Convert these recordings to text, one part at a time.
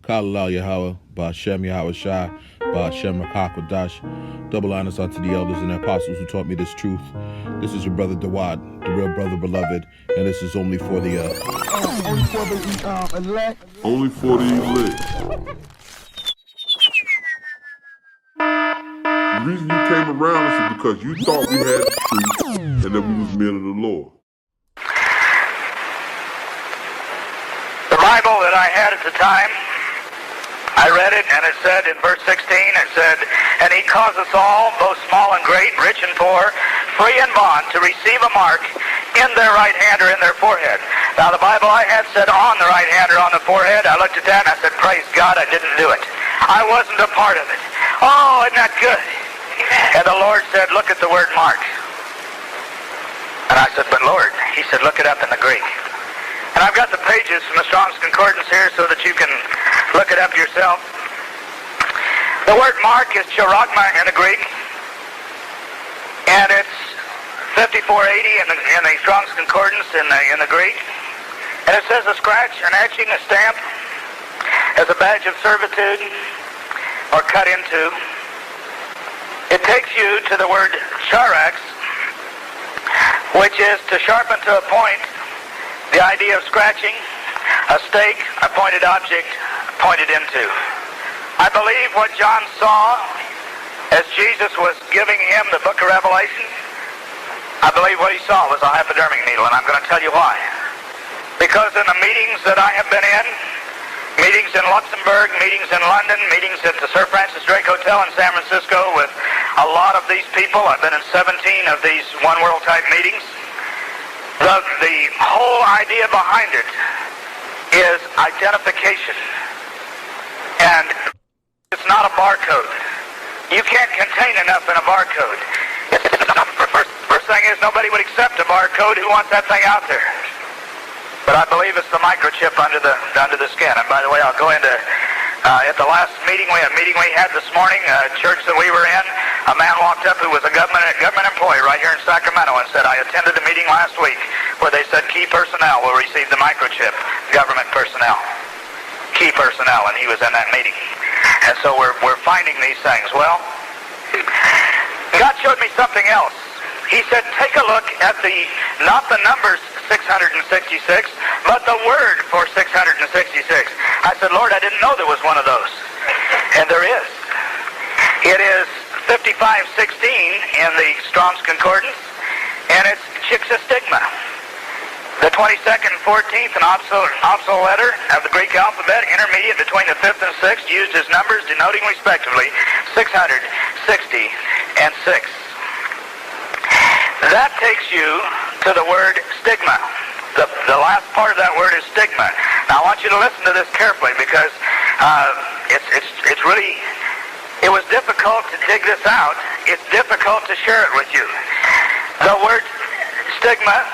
Kalal Yahweh, Ba'Shem Yahweh Shai, Ba'Shem Rakakwadash. Double honors unto the elders and the apostles who taught me this truth. This is your brother Dawad, the real brother beloved, and this is only for the elect. Only for the elect. The reason you came around is because you thought we had the truth and that we was men of the Lord. The Bible that I had at the time, I read it, and it said in verse 16, it said, "And he caused us all, both small and great, rich and poor, free and bond, to receive a mark in their right hand or in their forehead." Now the Bible I had said on the right hand or on the forehead. I looked at that and I said, praise God, I didn't do it. I wasn't a part of it. Oh, isn't that good? And the Lord said, look at the word mark. And I said, but Lord, he said, look it up in the Greek. And I've got the pages from the Strong's Concordance here so that you can look it up yourself. The word mark is charagma in the Greek. And it's 5480 in the Strong's Concordance in the Greek. And it says a scratch, an etching, a stamp, as a badge of servitude, or cut into. It takes you to the word charax, which is to sharpen to a point, the idea of scratching, a stake, a pointed object, pointed into. I believe what John saw as Jesus was giving him the book of Revelation, I believe what he saw was a hypodermic needle, and I'm going to tell you why. Because in the meetings that I have been in, meetings in Luxembourg, meetings in London, meetings at the Sir Francis Drake Hotel in San Francisco with a lot of these people, I've been in 17 of these One World type meetings, the whole idea behind it is identification. And it's not a barcode. You can't contain enough in a barcode. First thing is, nobody would accept a barcode. Who wants that thing out there? But I believe it's the microchip under the skin. And by the way, I'll go into, at the last meeting we had this morning, a church that we were in, a man walked up who was a government employee right here in Sacramento and said, I attended a meeting last week where they said key personnel will receive the microchip, government personnel, key personnel, and he was in that meeting. And so we're finding these things. Well, God showed me something else. He said, take a look at not the numbers 666, but the word for 666. I said, Lord, I didn't know there was one of those. And there is. It is 5516 in the Strong's Concordance, and it's Chixistigma. The 22nd and 14th, an optional letter of the Greek alphabet, intermediate between the 5th and 6th, used as numbers denoting respectively 660 and 6. That takes you to the word stigma. The last part of that word is stigma. Now I want you to listen to this carefully because it's really, it was difficult to dig this out. It's difficult to share it with you. The word stigma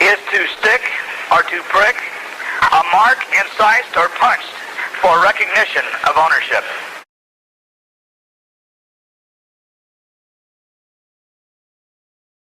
is to stick or to prick, a mark incised or punched for recognition of ownership.